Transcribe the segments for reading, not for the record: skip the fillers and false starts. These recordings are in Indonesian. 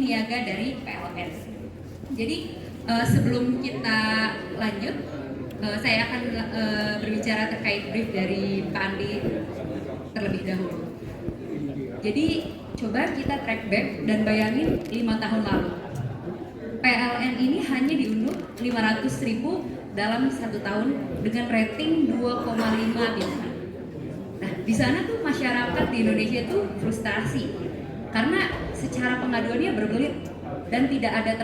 niaga dari PLN. Jadi sebelum kita lanjut, saya akan berbicara terkait brief dari Pak Andi terlebih dahulu. Jadi coba kita track back dan bayangin 5 tahun lalu. PLN ini hanya diunduh 500.000 dalam 1 tahun dengan rating 2,5 bintang. Nah, di sana tuh masyarakat di Indonesia tuh frustasi karena secara pengaduannya berbelit dan tidak ada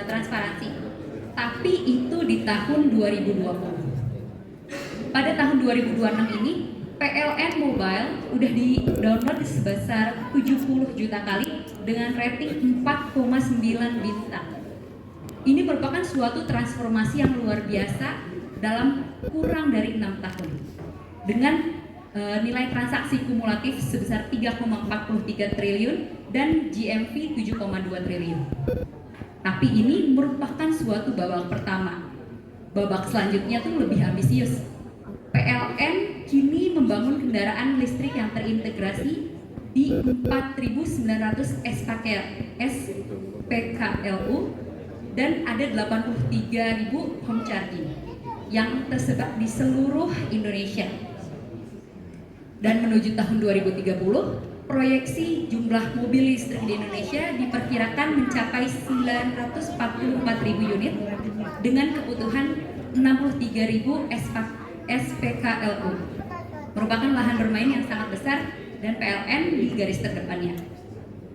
transparansi. Tapi itu di tahun 2020. Pada tahun 2026 ini, PLN Mobile udah di-download sebesar 70 juta kali dengan rating 4,9 bintang. Ini merupakan suatu transformasi yang luar biasa dalam kurang dari 6 tahun. Dengan nilai transaksi kumulatif sebesar 3,43 triliun dan GMV 7,2 triliun. Tapi ini merupakan suatu babak pertama. Babak selanjutnya tuh lebih ambisius. PLN kini membangun kendaraan listrik yang terintegrasi di 4.900 SPKLU dan ada 83.000 home charging yang tersebar di seluruh Indonesia. Dan menuju tahun 2030, proyeksi jumlah mobil listrik di Indonesia diperkirakan mencapai 944.000 unit dengan kebutuhan 63.000 SPKLU. Merupakan lahan bermain yang sangat besar dan PLN di garis terdepannya.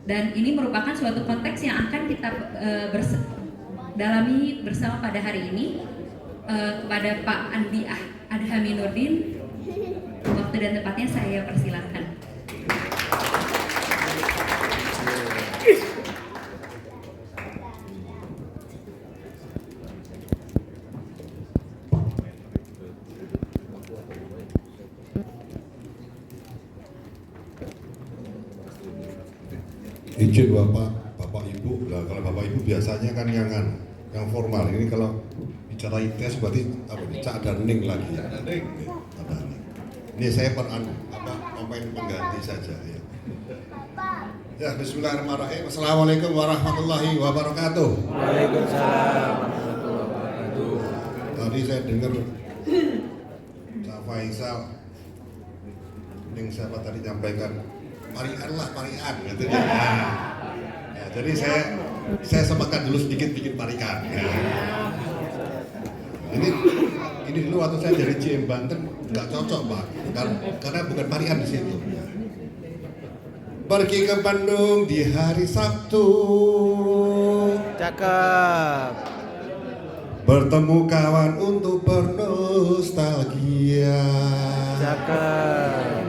Dan ini merupakan suatu konteks yang akan kita dalami bersama pada hari ini. Kepada Pak Andi Adhaminurdin, waktu dan tempatnya saya persilahkan. Izin Bapak Ibu, lah kalau Bapak Ibu biasanya kan yang formal. Ini kalau bicara ITS berarti Cak dan Ning lagi ya. Ini saya pemain pengganti saja ya. Ya, bismillahirrahmanirrahim. Assalamualaikum warahmatullahi wabarakatuh. Waalaikumsalam warahmatullahi wabarakatuh. Tadi saya dengar Cak Faisal, Ning siapa tadi nyampaikan parian gitu ya. Ya, jadi saya sempatkan dulu sedikit bikin parikan. Ya. Ini dulu waktu saya dari JM Banten nggak cocok Pak, karena bukan parian di situ. Ya. Pergi ke Bandung di hari Sabtu. Cakep. Bertemu kawan untuk bernostalgia. Cakep.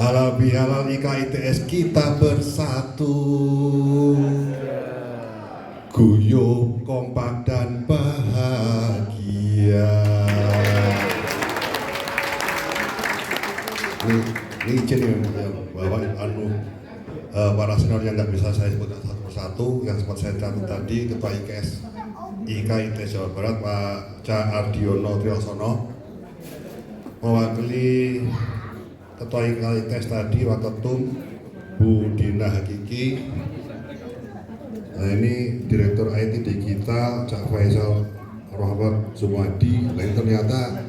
Halal bihalal IKITS kita bersatu, guyup, kompak dan bahagia. Ini izin yang bahwa para senior yang nggak bisa saya sebut satu persatu, yang sempat saya catat tadi, Ketua IKITS Jawa Barat Pak Cak Ardiono Triyosono, mewakili Ketua IKITS tadi Waketum Bu Dina Hakiki. Nah ini Direktur IT Digital Cak Faisal Rahmat Zumadi. Nah ini ternyata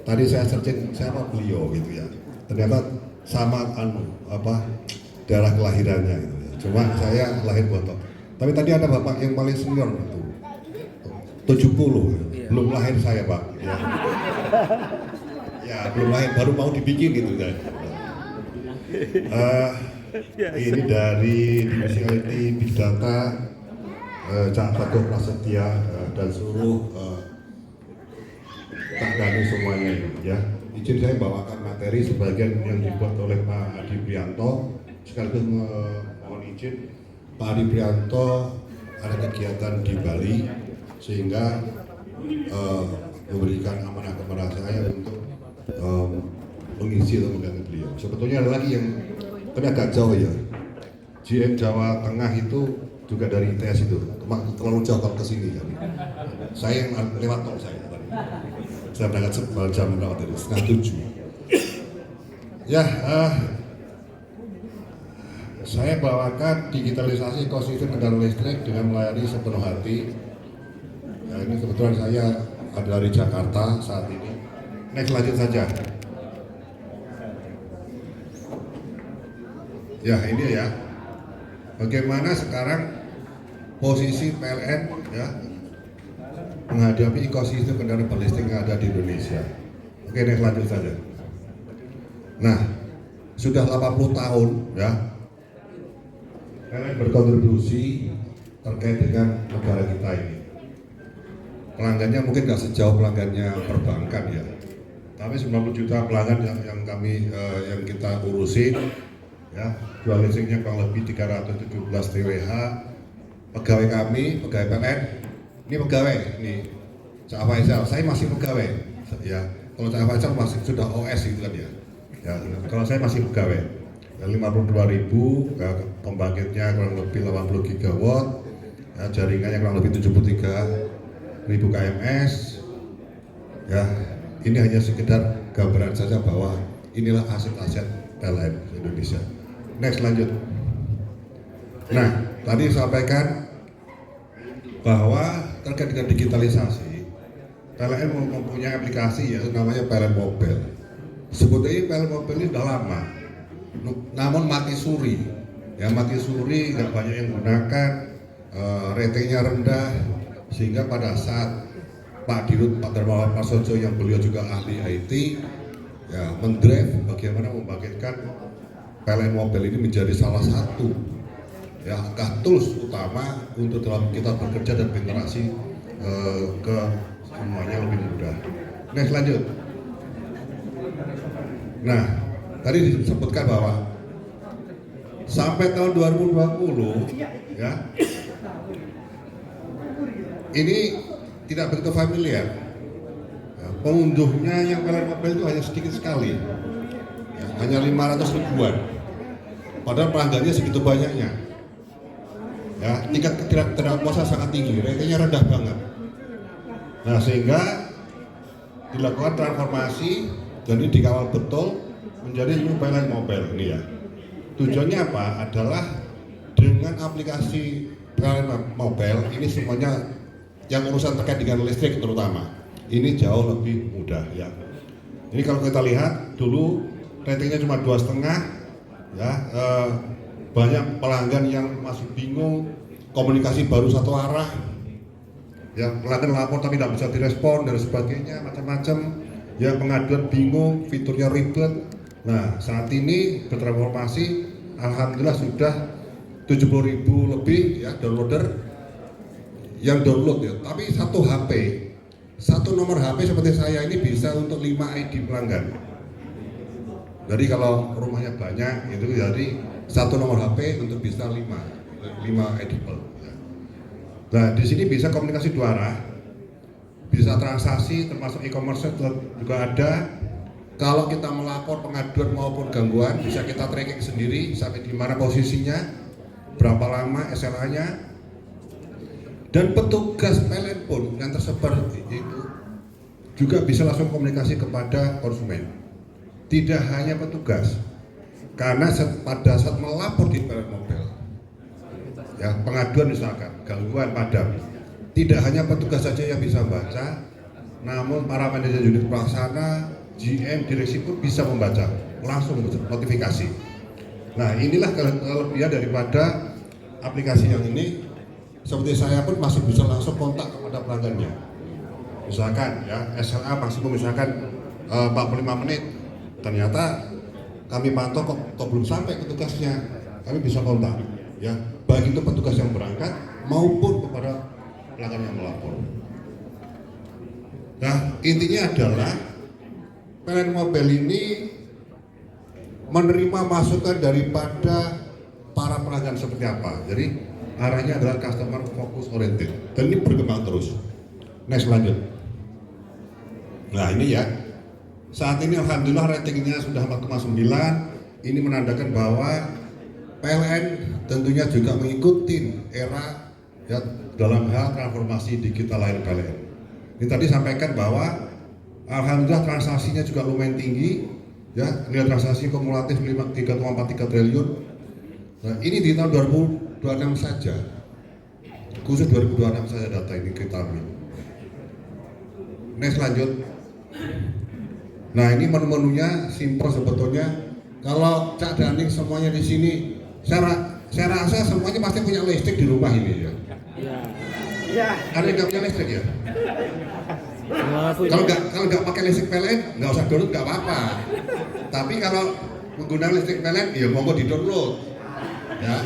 tadi saya searching siapa beliau gitu ya. Ternyata sama daerah kelahirannya gitu ya. Cuma saya lahir Botok. Tapi tadi ada bapak yang paling senior itu 70, belum lahir saya Pak. Ya. Ya belum lahir, baru mau dibikin gitu kan. Ini dari Divisi IT Big Data Cak Teguh Prasetya dan seluruh Cak Dani semuanya ya. Izin saya bawakan materi sebagian yang dibuat oleh Pak Adi Prianto. Sekaligus mohon izin Pak Adi Prianto ada kegiatan di Bali sehingga memberikan amanah kepada saya untuk mengisi atau mengganti beliau. Sebetulnya ada lagi yang tapi agak jauh ya. GM Jawa Tengah itu juga dari ITS itu. Kalau jauh kalau ke sini kan. Saya yang lewat tol saya tadi. Saya berangkat jam berapa tadi? 6:30. Ya, saya bawakan digitalisasi ekosistem kendaraan listrik dengan melayani sepenuh hati. Ya, ini kebetulan saya ada dari Jakarta saat ini. Next, lanjut saja. Ya, ini ya. Bagaimana sekarang posisi PLN ya menghadapi ekosistem kendaraan berlistrik yang ada di Indonesia. Oke, next, lanjut saja. Nah, sudah 80 tahun ya PLN berkontribusi terkait dengan negara kita ini. Pelanggannya mungkin nggak sejauh pelanggannya perbankan ya, tapi 90 juta pelanggan yang kami yang kita urusin ya, jual listriknya kurang lebih 317 TWh. Pegawai kami, pegawai PLN, ini pegawai, ini Cak Faisal, saya masih pegawai ya. Kalau Cak Faisal masih sudah OS gitu kan ya. Ya, kalau saya masih pegawai. 52.000, ya, pembangkitnya kurang lebih 80 gigawatt, ya, jaringannya kurang lebih 73.000 kms. Ya, ini hanya sekedar gambaran saja bahwa inilah aset-aset PLN Indonesia. Next, lanjut. Nah, tadi sampaikan bahwa terkait dengan digitalisasi, PLN mempunyai aplikasi yaitu namanya PLN Mobile. Sebetulnya PLN Mobile ini sudah lama, namun mati suri. Ya, mati suri, nggak banyak yang gunakan, ratingnya rendah, sehingga pada saat Pak Dirut Pak Darmawan Prasojo yang beliau juga ahli IT, ya, mendrive bagaimana membangkitkan PLN Mobile ini menjadi salah satu ya langkah tools utama untuk dalam kita bekerja dan berinteraksi ke semuanya lebih mudah. Next, lanjut. Nah, tadi disebutkan bahwa sampai tahun 2020 ya ini tidak begitu familiar. Ya, pengunduhnya yang PLN Mobile itu hanya sedikit sekali, ya, hanya 500 ribuan. Padahal pelanggannya segitu banyaknya. Ya, tingkat ketidakpuasan sangat tinggi, ratingnya rendah banget. Nah, sehingga dilakukan transformasi dan ini dikawal betul menjadi new PLN Mobile ini ya. Tujuannya apa? Adalah dengan aplikasi PLN Mobile ini semuanya yang urusan terkait dengan listrik terutama ini jauh lebih mudah ya. Ini kalau kita lihat dulu ratingnya cuma 2,5 ya, banyak pelanggan yang masih bingung, komunikasi baru satu arah ya, pelanggan lapor tapi tidak bisa direspon dan sebagainya, macam-macam ya, pengaduan bingung, fiturnya ribet. Nah, saat ini bertransformasi, alhamdulillah sudah 70.000 lebih ya downloader yang download ya. Tapi satu HP, satu nomor HP seperti saya ini bisa untuk 5 ID pelanggan. Jadi kalau rumahnya banyak itu jadi satu nomor HP untuk bisa 5 edible. Nah, di sini bisa komunikasi dua arah, bisa transaksi termasuk e-commerce juga ada. Kalau kita melapor pengaduan maupun gangguan, bisa kita tracking sendiri sampai di mana posisinya, berapa lama SLA-nya, dan petugas PLN pun yang tersebar itu juga bisa langsung komunikasi kepada konsumen. Tidak hanya petugas, karena pada saat melapor di PLN Mobile, ya pengaduan misalkan gangguan padam, tidak hanya petugas saja yang bisa membaca, namun para manajer unit pelaksana, GM, direksi pun bisa membaca langsung notifikasi. Nah, inilah kelebihan daripada aplikasi yang ini. Seperti saya pun masih bisa langsung kontak kepada pelanggannya. Misalkan ya SLA maksimum misalkan 45 menit, ternyata kami pantau kok belum sampai petugasnya, kami bisa kontak ya, baik itu petugas yang berangkat maupun kepada pelanggan yang melapor. Nah, intinya adalah PLN Mobile ini menerima masukan daripada para pelanggan seperti apa. Jadi arahnya adalah customer focus oriented dan ini berkembang terus. Next, lanjut. Nah, ini ya, saat ini alhamdulillah ratingnya sudah 4,9. Ini menandakan bahwa PLN tentunya juga mengikuti era ya dalam hal transformasi digital lain PLN. Ini tadi sampaikan bahwa alhamdulillah transaksinya juga lumayan tinggi ya, nilai transaksi kumulatif 3,43 triliun. Nah, ini di tahun 2026 saja, khusus 2026 saja data ini kita ambil. Next lanjut. Nah, ini menu-menunya simpel sebetulnya. Kalau Cak Daning semuanya di sini, saya rasa semuanya pasti punya listrik di rumah ini ya. Ya. Ada yang nggak punya listrik ya? Semua punya. Kalau nggak pakai listrik PLN, nggak usah download, nggak apa-apa. Tapi kalau menggunakan listrik PLN, ya monggo di download. Ya.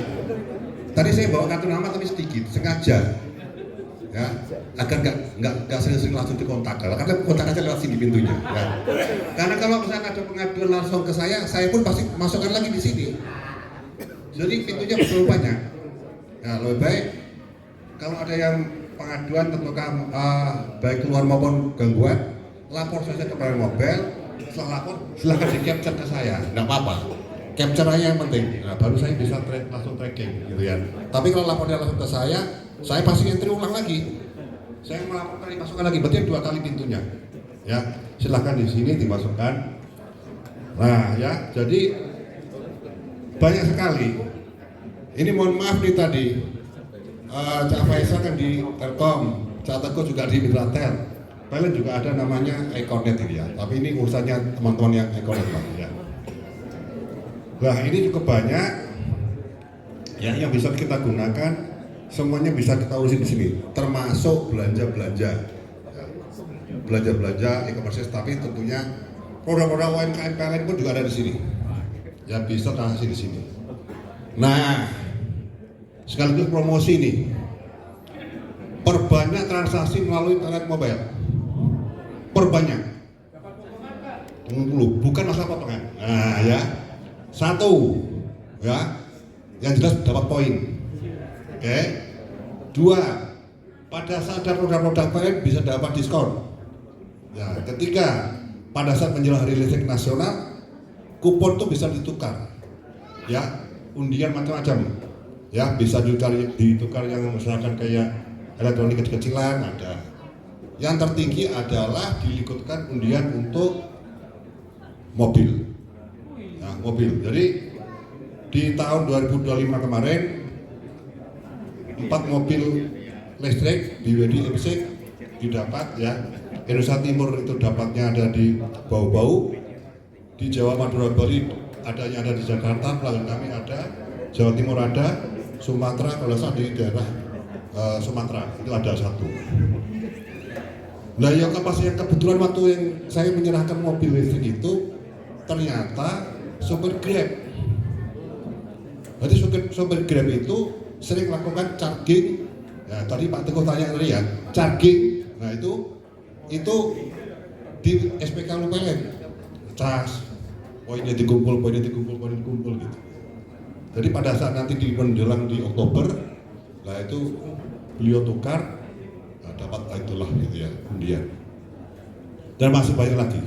Tadi saya bawa kartu nama tapi sedikit, sengaja. Ya, agar nggak sering-sering langsung dikontak. Karena kontak aja lewat sini pintunya. Ya. Karena kalau misalnya ada pengaduan langsung ke saya pun pasti masukkan lagi di sini. Jadi pintunya betul banyak. Nah, lebih baik kalau ada yang pengaduan tentang baik keluar maupun gangguan, lapor saja ke Pln Mobile. Setelah lapor, silahkan di capture ke saya, nggak apa-apa. Capture aja yang penting. Nah, baru saya bisa langsung tracking, gitu ya. Tapi kalau lapornya langsung ke saya pasti entry ulang lagi. Saya melaporkan dimasukkan lagi, berarti 2 kali pintunya. Ya, silahkan di sini dimasukkan. Nah, ya, jadi banyak sekali. Ini mohon maaf nih tadi. Cak Faisal kan di Telkom, Cak Teguh juga di Mitratel. Paling juga ada namanya Econet ini ya. Tapi ini urusannya teman-teman yang Econet lah ya. Nah, ini cukup banyak ya yang bisa kita gunakan. Semuanya bisa kita urusin di sini, termasuk belanja-belanja, ya. Belanja-belanja e-commerce. Tapi tentunya produk-produk UMKM PLN pun juga ada di sini. Ya bisa transaksi di sini. Nah, sekaligus promosi nih, perbanyak transaksi melalui PLN Mobile, perbanyak. Tunggu dulu, bukan masalah potongan. Nah ya, 1 ya, yang jelas dapat poin. Oke. 2, pada saat ada produk-produk PLN bisa dapat diskon. Ya, ketiga, pada saat menjelang hari listrik nasional, kupon itu bisa ditukar. Ya, undian macam-macam. Ya, bisa ditukar yang misalkan kayak elektronik kecil-kecilan ada. Yang tertinggi adalah diikutkan undian untuk mobil. Ya, mobil. Jadi di tahun 2025 kemarin 4 mobil listrik BWD MC didapat ya. Indonesia Timur itu dapatnya ada di Bau-Bau, di Jawa, Madura, Bali adanya ada di Jakarta, pelanggan kami ada, Jawa Timur ada, Sumatera kalau saat di daerah Sumatera itu ada 1. Nah, yang kebetulan waktu yang saya menyerahkan mobil listrik itu ternyata sopir Grab. Jadi sopir Grab itu sering melakukan charging. Ya, tadi Pak Teguh tanya tadi ya, charging. Nah, itu di SPK PLN. Cas, poinnya dikumpul gitu. Jadi pada saat nanti di menjelang di Oktober, nah itu beliau tukar, nah, dapat itulah gitu ya, undian. Dan masih banyak lagi.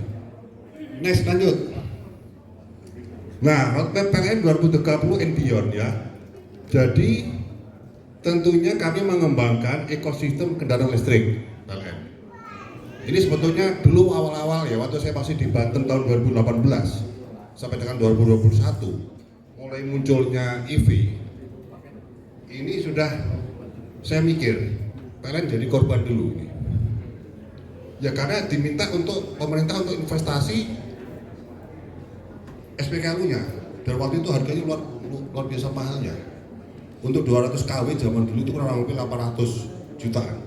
Next lanjut. Nah, roadmap PLN 2030 and beyond ya. Jadi tentunya kami mengembangkan ekosistem kendaraan listrik PLN. Ini sebetulnya dulu awal-awal ya, waktu saya masih di Banten tahun 2018 sampai dengan 2021. Mulai munculnya EV, ini sudah saya mikir PLN jadi korban dulu ini. Ya karena diminta untuk pemerintah untuk investasi SPKLU-nya, dan waktu itu harganya luar biasa mahalnya. Untuk 200 kW zaman dulu itu kurang lebih 800 jutaan.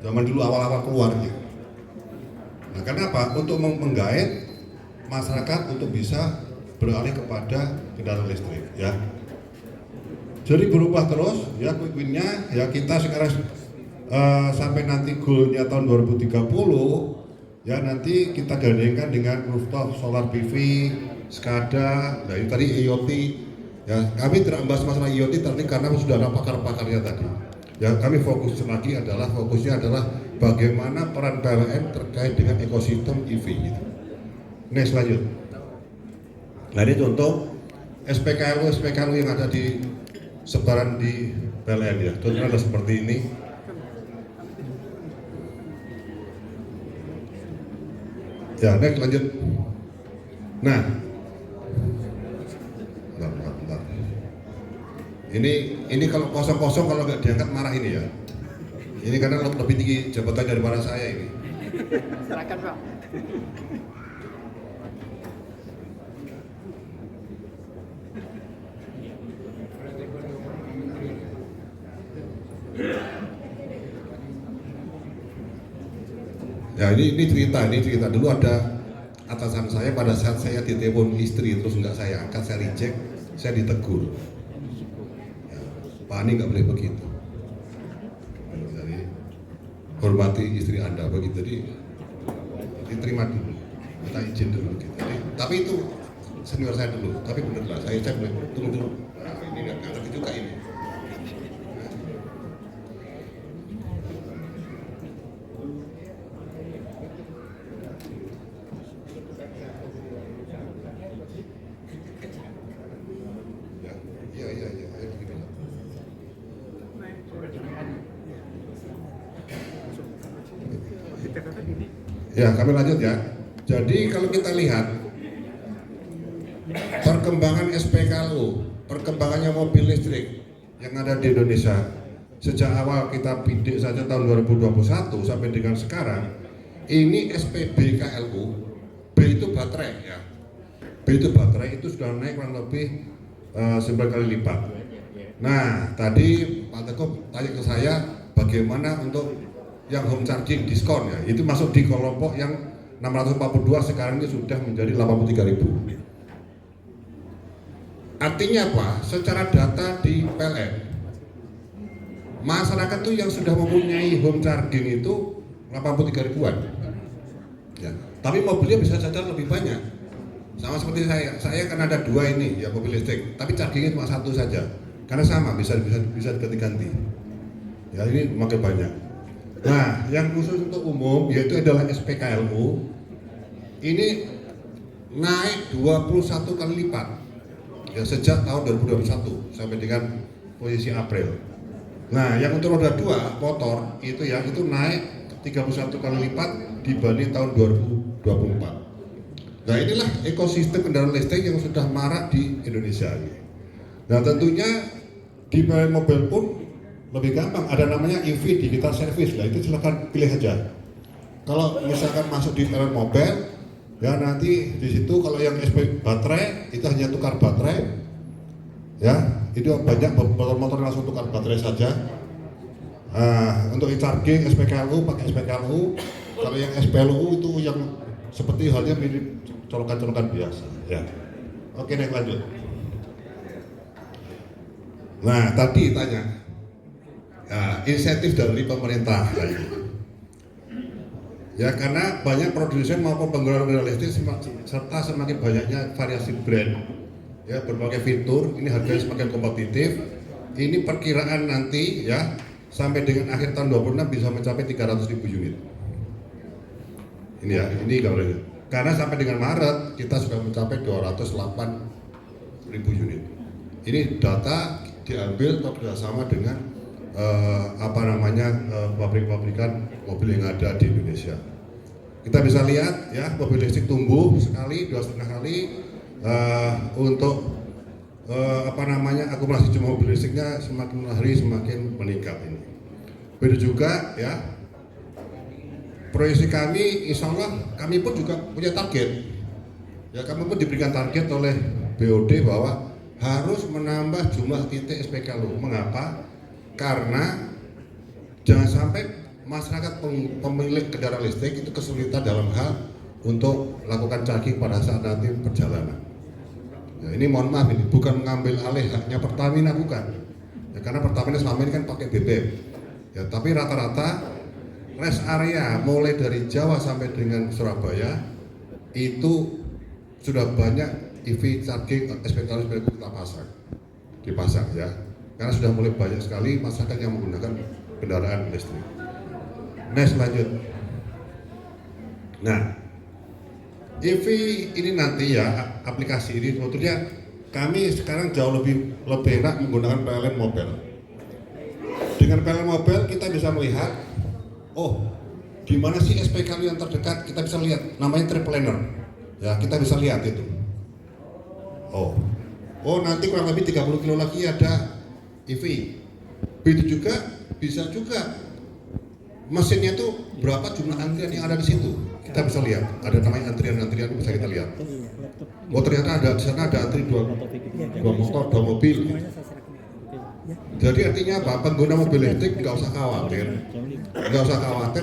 Zaman dulu awal-awal keluarnya. Nah kenapa? Untuk menggait masyarakat untuk bisa beralih kepada kendaraan listrik ya. Jadi berubah terus ya quick win-nya ya, kita sekarang sampai nanti goal-nya tahun 2030 ya, nanti kita gandengkan dengan rooftop solar PV, SCADA, nah itu tadi IoT ya. Kami tidak membahas masalah IoT tadi karena sudah ada pakar-pakarnya tadi ya. Kami fokusnya adalah bagaimana peran PLN terkait dengan ekosistem EV gitu. Next lanjut. Nah ini contoh SPKLU yang ada di sebaran di PLN ya. Contohnya ada seperti ini. Ya, next lanjut. Nah, bentar. Ini kalau kosong-kosong kalau nggak diangkat marah ini ya. Ini karena lebih tinggi jabatan daripada saya ini. Silakan Pak. Ya ini cerita dulu ada atasan saya pada saat saya ditelepon istri terus nggak saya angkat, saya reject, saya ditegur. Ya, Pak Ani nggak boleh begitu. Jadi hormati istri Anda begitu, jadi diterima dulu, kita izin dulu gitu. Tapi itu senior saya dulu, tapi bener lah, saya boleh tunggu dulu. Nah, ini nggak ngerti juga ini. Iya, ayo begini. Ya, kami lanjut ya. Jadi kalau kita lihat perkembangan SPKLU, perkembangannya mobil listrik yang ada di Indonesia sejak awal kita bidik saja tahun 2021 sampai dengan sekarang, ini SPB KLU, B itu baterai ya. B itu baterai itu sudah naik kurang lebih 9 kali lipat. Nah, tadi Pak Teguh tanya ke saya bagaimana untuk yang home charging diskon ya. Itu masuk di kelompok yang 642, sekarang ini sudah menjadi 83.000. Artinya apa? Secara data di PLN, masyarakat tuh yang sudah mempunyai home charging itu 83 ribuan. Ya. Tapi mobilnya bisa saja lebih banyak. Sama seperti saya kan ada 2 ini ya mobil listrik, tapi chargingnya cuma 1 saja. Karena sama bisa ganti-ganti. Ya ini makin banyak. Nah, yang khusus untuk umum yaitu adalah SPKLU. Ini naik 21 kali lipat. Ya sejak tahun 2021 sampai dengan posisi April. Nah, yang untuk roda 2 motor itu naik 31 kali lipat dibanding tahun 2024. Nah, inilah ekosistem kendaraan listrik yang sudah marak di Indonesia ini. Nah, tentunya di mobil pun lebih gampang, ada namanya EV digital service lah, itu silakan pilih aja. Kalau misalkan masuk di dalam mobil, ya nanti di situ kalau yang SP baterai itu hanya tukar baterai, ya itu banyak motor langsung tukar baterai saja. Untuk e-charging SPKLU pakai SPKLU, kalau yang SPLU itu yang seperti halnya mirip colokan-colokan biasa. Ya, oke naik lanjut. Nah tadi tanya. Ya, insentif dari pemerintah lagi. Ya karena banyak produsen maupun pengguna listrik serta semakin banyaknya variasi brand, ya berbagai fitur, ini harganya semakin kompetitif. Ini perkiraan nanti ya sampai dengan akhir tahun 2026 bisa mencapai 300.000 unit. Ini ya, ini kalau karena sampai dengan Maret kita sudah mencapai 208.000 unit. Ini data diambil bersama dengan pabrik-pabrikan mobil yang ada di Indonesia. Kita bisa lihat ya mobil listrik tumbuh sekali, 2,5 kali untuk akumulasi jumlah mobil listriknya semakin hari semakin meningkat ini. Begitu juga ya proyeksi kami, insya Allah kami pun juga punya target. Ya kami pun diberikan target oleh BOD bahwa harus menambah jumlah titik SPKLU. Mengapa? Karena jangan sampai masyarakat pemilik kendaraan listrik itu kesulitan dalam hal untuk melakukan charging pada saat nanti perjalanan. Ya, ini mohon maaf ini bukan mengambil alih haknya Pertamina, bukan. Ya, karena Pertamina selama ini kan pakai BBM. Ya, tapi rata-rata rest area mulai dari Jawa sampai dengan Surabaya itu sudah banyak EV charging SPKLU kita dipasang ya. Karena sudah mulai banyak sekali masyarakat yang menggunakan kendaraan listrik. Next lanjut. Nah, EV ini nanti ya aplikasi ini sebetulnya kami sekarang jauh lebih enak menggunakan PLN Mobile. Dengan PLN Mobile kita bisa melihat, oh di mana sih SPKLU yang terdekat, kita bisa lihat namanya trip planner. Ya kita bisa lihat itu. Oh nanti kurang lebih 30 kilo lagi ada EV. Begitu juga bisa juga mesinnya itu berapa jumlah antrian yang ada di situ. Kita bisa lihat, ada namanya antrian-antrian bisa kita lihat. Oh ternyata ada di sana ada antri dua motor, 2 mobil. Jadi artinya apa? Pengguna mobil listrik nggak usah khawatir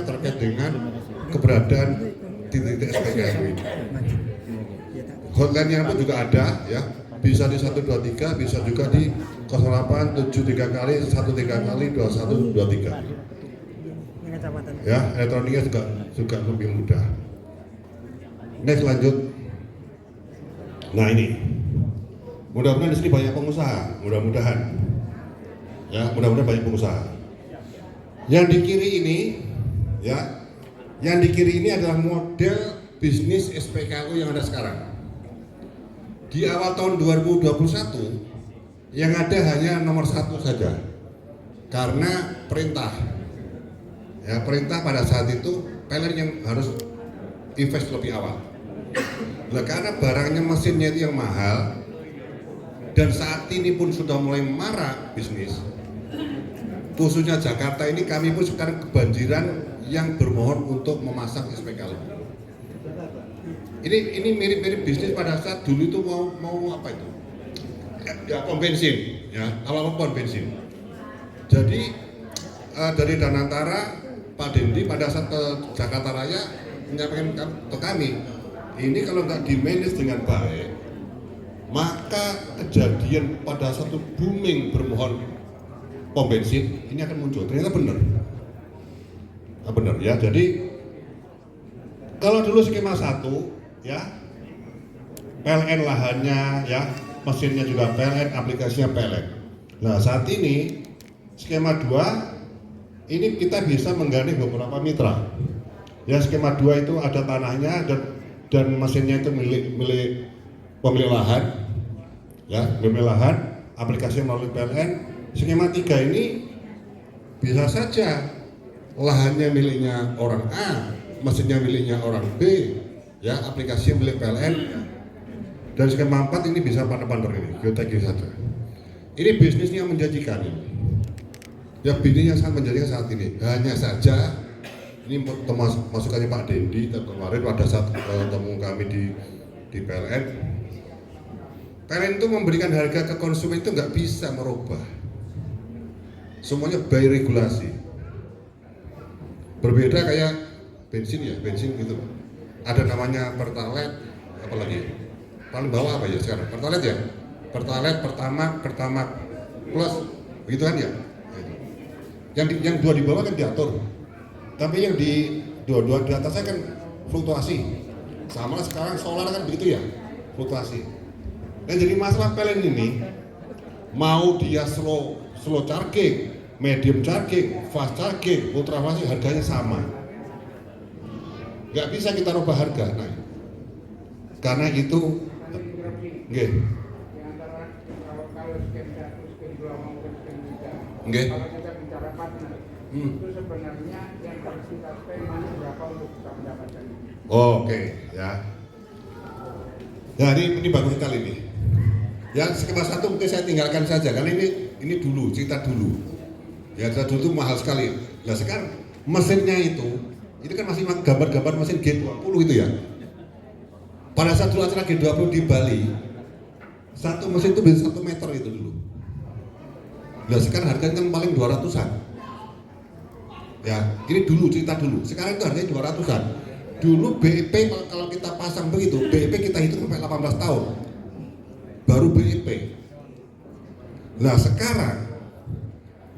terkait dengan keberadaan titik-titik SPKLU ini. Hotline-nya pun juga ada ya, bisa di 123, bisa juga di 0873 kali 13 kali 2123. Ya, elektroniknya juga lebih mudah. Next lanjut. Nah ini, mudah-mudahan di sini banyak pengusaha, mudah-mudahan. Ya, mudah-mudahan banyak pengusaha. Yang di kiri ini, ya, yang di kiri ini adalah model bisnis SPKLU yang ada sekarang. Di awal tahun 2021, yang ada hanya nomor 1 saja, karena perintah. Ya, perintah pada saat itu PLN yang harus invest lebih awal. Nah, karena barangnya mesinnya itu yang mahal dan saat ini pun sudah mulai marak bisnis, khususnya Jakarta ini kami pun sekarang kebanjiran yang bermohon untuk memasang SPKLU. Ini mirip-mirip bisnis pada saat dulu itu mau apa itu? Ya pom bensin, ya awal pom bensin. Jadi dari Danantara Pak Dendi pada saat ke Jakarta Raya menyampaikan ke kami, ini kalau nggak di-manage dengan baik, maka kejadian pada satu booming bermohon pom bensin ini akan muncul. Ternyata benar. Nah, benar ya. Jadi kalau dulu skema 1 ya, PLN lahannya ya, mesinnya juga PLN, aplikasinya PLN. Nah saat ini skema 2 ini kita bisa menggandeng beberapa mitra. Ya skema 2 itu ada tanahnya dan mesinnya itu milik pemilik lahan. Ya, pemilik lahan, aplikasi melalui PLN. Skema 3 ini bisa saja lahannya miliknya orang A, mesinnya miliknya orang B, ya aplikasi milik PLN. Dan skema 4 ini bisa partner-partner ini, geotagi saja. Ini bisnisnya menjanjikan ini. Ya bisnisnya sangat menjanjikan saat ini. Hanya saja ini masukannya Pak Dendi kemarin pada saat temu kami di PLN. PLN itu memberikan harga ke konsumen itu nggak bisa merubah. Semuanya by regulasi. Berbeda kayak bensin ya, bensin gitu. Ada namanya Pertalite, apalagi paling bawah apa ya sekarang? Pertalite ya, Pertalite, Pertamax Plus, begitu kan ya? Yang dua di bawah kan diatur, tapi yang di dua di atasnya kan fluktuasi. Sama sekarang solar kan begitu ya, fluktuasi. Nah jadi masalah PLN ini mau dia slow charging, medium charging, fast charging, ultra fast harganya sama. Nggak bisa kita rubah harga. Nah, karena itu, nggih. Nggih. Itu sebenarnya yang harus kita spend money berapa untuk bisa mendapatkan ini. Oke, ya. Ya ini bagus sekali nih. Ya skema 1 mungkin saya tinggalkan saja karena ini dulu cerita dulu. Ya cerita dulu itu mahal sekali. Nah sekarang mesinnya itu kan masih gambar-gambar mesin G20 itu ya. Pada saat dulu acara G20 di Bali, satu mesin itu bisa 1 meter itu dulu. Nah sekarang harganya kan paling 200-an. Ya, ini dulu cerita dulu. Sekarang itu harganya 200-an. Dulu BEP kalau kita pasang begitu, BEP kita hitung sampai 18 tahun. Baru BEP. Nah, sekarang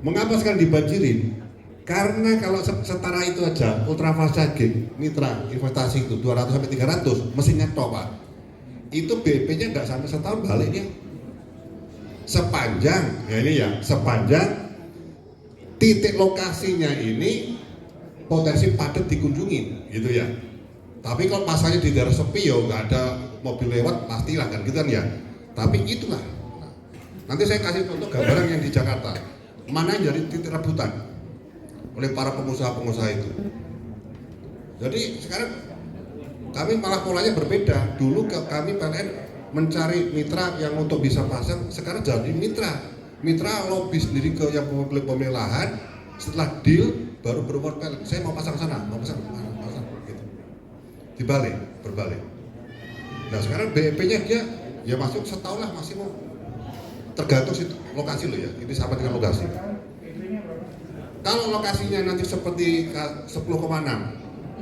mengapa sekarang dibanjirin? Karena kalau setara itu aja ultra fast charging, mitra investasi itu 200 sampai 300, mesinnya top, Pak. Itu BEP-nya enggak sampai setahun balik dia. Sepanjang, ya ini ya, sepanjang titik lokasinya ini potensi padat dikunjungin gitu ya. Tapi kalau pasarnya di daerah sepi ya nggak ada mobil lewat pastilah kan gitu kan ya. Tapi itulah. Nanti saya kasih contoh gambaran yang di Jakarta. Mana yang jadi titik rebutan oleh para pengusaha-pengusaha itu. Jadi sekarang kami malah polanya berbeda. Dulu kami PLN mencari mitra yang untuk bisa pasang, sekarang jadi mitra mitra lobby sendiri ke yang pemilik lahan, setelah deal baru berumur pelek. Saya mau pasang sana, mau pasang gitu. Berbalik. Nah sekarang BEP-nya dia ya masuk setahun lah masih mau, tergantung lokasi loh ya. Ini sama dengan lokasi. Kalau lokasinya nanti seperti 10,6,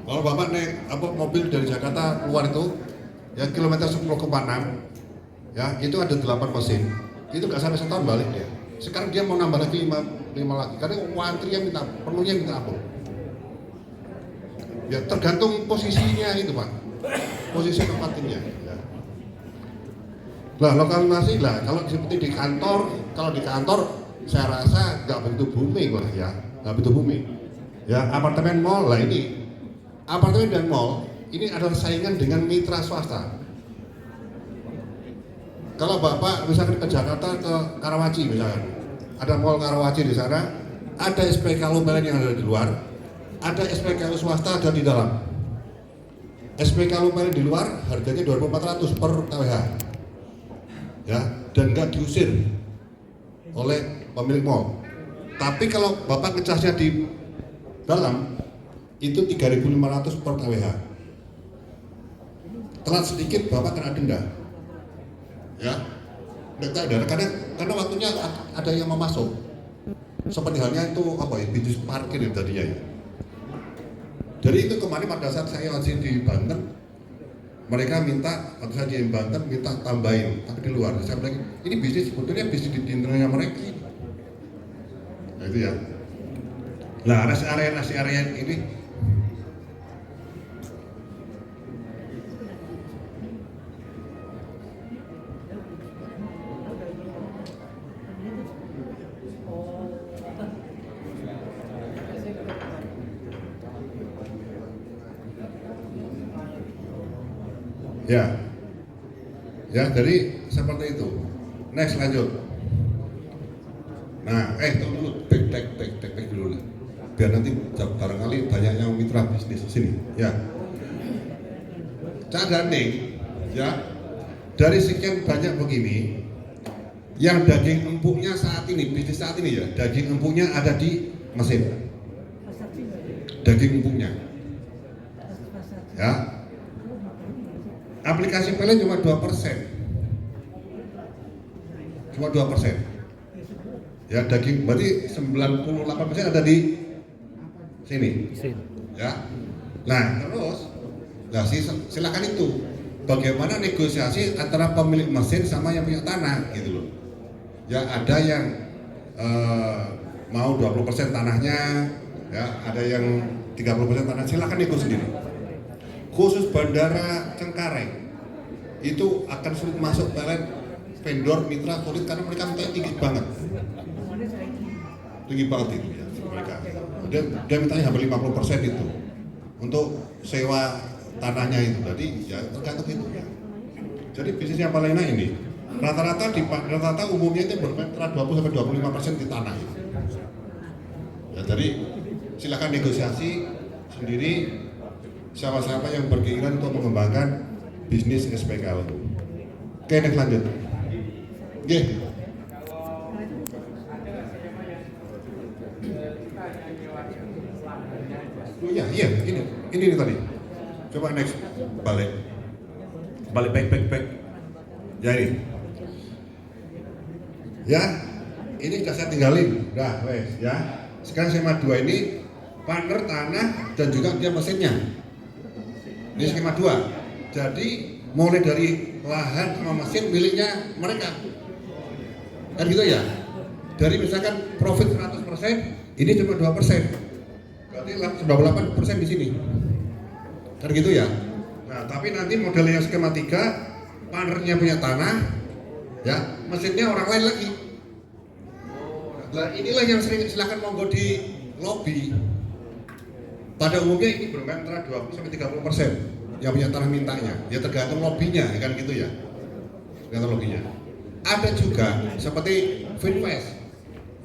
kalau bapak naik mobil dari Jakarta keluar itu, ya kilometer 10,6, ya itu ada 8 mesin, itu nggak sampai setahun balik dia. Sekarang dia mau nambah lagi 5 lagi, karena antrinya perlunya minta ampun. Ya tergantung posisinya itu pak, posisi tempatnya. Ya. Nah lokalisasi lah, kalau seperti di kantor, saya rasa nggak begitu booming lah ya, nggak begitu booming. Ya apartemen mall lah ini, apartemen dan mall ini adalah saingan dengan mitra swasta. Kalau bapak misalkan ke Jakarta ke Karawaci misalkan, ada mall Karawaci di sana, ada SPKLU PLN yang ada di luar, ada SPKLU swasta ada di dalam. SPKLU PLN di luar harganya 2.400 per kWh, ya, dan nggak diusir oleh pemilik mall. Tapi kalau bapak ngecasnya di dalam itu 3.500 per kWh. Telat sedikit bapak kena denda. Ya, karena waktunya ada yang mau masuk. Seperti halnya itu bisnis parkir itu tadinya ya. Jadi itu kemarin pada saat saya masih di Banten, mereka minta tambahin, tapi di luar. Saya bilang ini bisnis sebetulnya bisnis di internalnya mereka. Nah itu ya. Nah rest area ini. Ya, jadi seperti itu. Next lanjut. Nah, tunggu dulu, back dulu lah. Biar nanti barangkali banyak yang mitra bisnis di sini. Ya. Cadane, ya. Dari sekian banyak begini, yang daging empuknya saat ini, bisnis saat ini ya, daging empuknya ada di mesin. Daging empuknya. Ya. Aplikasi PLN cuma 2%. Cuma 2%. Ya, daging berarti 98% ada di sini. Ya. Nah, terus silakan itu. Bagaimana negosiasi antara pemilik mesin sama yang punya tanah gitu loh. Ya, ada yang mau 20% tanahnya, ya, ada yang 30% tanah, silakan nego sendiri. Khusus Bandara Cengkareng itu akan sulit masuk PLN, vendor mitra sulit karena mereka minta tinggi banget itu ya mereka. Dia mintanya hampir 50% itu untuk sewa tanahnya itu. Jadi ya tergantung itu. Jadi bisnis yang paling enak ini rata-rata umumnya itu bermain antara 20-25% di tanah itu. Ya, jadi silakan negosiasi sendiri. Siapa-siapa yang berkeinginan untuk mengembangkan bisnis SPKL. Oke, next lanjut. Oke. Oh iya, ini tadi. Coba next, balik back. Ya ini. Ya, ini sudah saya tinggalin, udah, wes ya. Sekarang skema 2 ini partner tanah dan juga dia mesinnya. Ini skema 2. Jadi mulai dari lahan sama mesin miliknya mereka. Kan gitu ya. Dari misalkan profit 100%, ini cuma 2%. Berarti 98% di sini. Kan gitu ya. Nah, tapi nanti modelnya skema 3, partnernya punya tanah, ya, mesinnya orang lain lagi. Nah, inilah yang sering silakan monggo di lobby. Pada umumnya ini bermain antara 20-30% yang punya tanah mintanya. Ya tergantung lobbynya, kan gitu ya. Tergantung lobbynya. Ada juga seperti Finvest.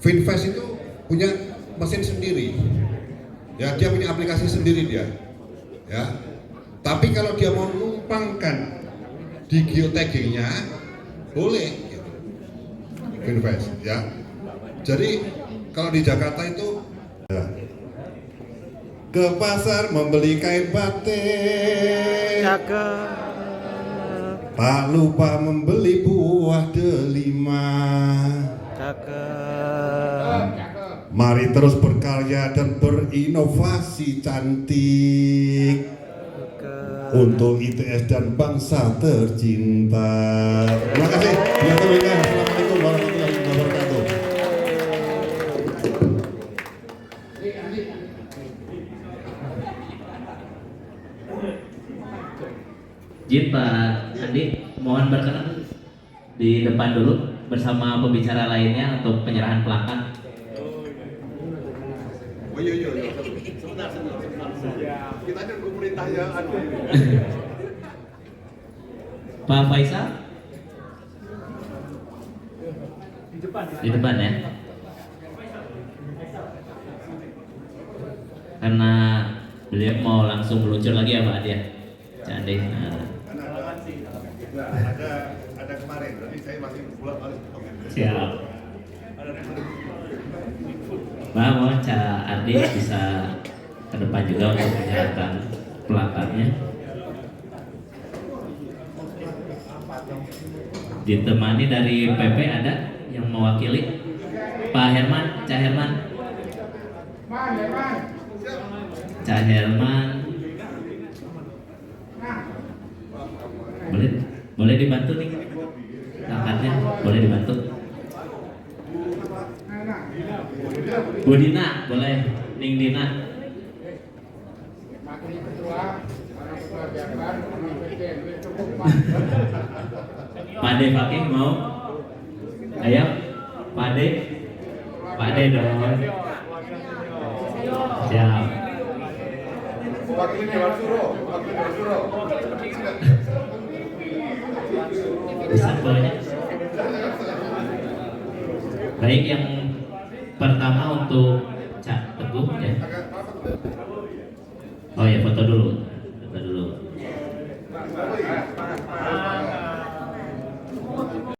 Finvest itu punya mesin sendiri. Ya, dia punya aplikasi sendiri dia. Ya. Tapi kalau dia mau numpangkan di geotaggingnya boleh gitu. Finvest, ya. Jadi kalau di Jakarta itu ya, ke pasar membeli kain batik, Cakep, tak lupa membeli buah delima. cakep, Mari terus berkarya dan berinovasi cantik cakep. untuk ITS dan bangsa tercinta. Terima kasih. Assalamualaikum warahmatullahi wabarakatuh. Jin, Pak Andi, mohon berkenan di depan dulu bersama pembicara lainnya untuk penyerahan plakat. Oh iya. Sebentar. Kita nunggu perintah ya. Pak Faisal di depan ya. Karena beliau mau langsung meluncur lagi ya Pak Andi ya. Candi. Ada kemarin, jadi saya masih pulang balik. Siap. Pak, mohon Cak Ardi bisa ke depan juga untuk menyerahkan plakatnya. Ditemani dari PP ada yang mewakili Pak Herman, Cak Herman. Cak Herman. Boleh dibantu nih plakatnya, boleh dibantu. Bu Dina, boleh. Ning Dina. Wakil Ketua, para Ketua Jabar, PTN, cukup Pak De Fakih mau? Ayo, Pak De. Pak De dong. Siap. Wakil Dewan Suro. Bisa boleh. Baik, yang pertama untuk Cak Teguh ya. Oh ya, foto dulu.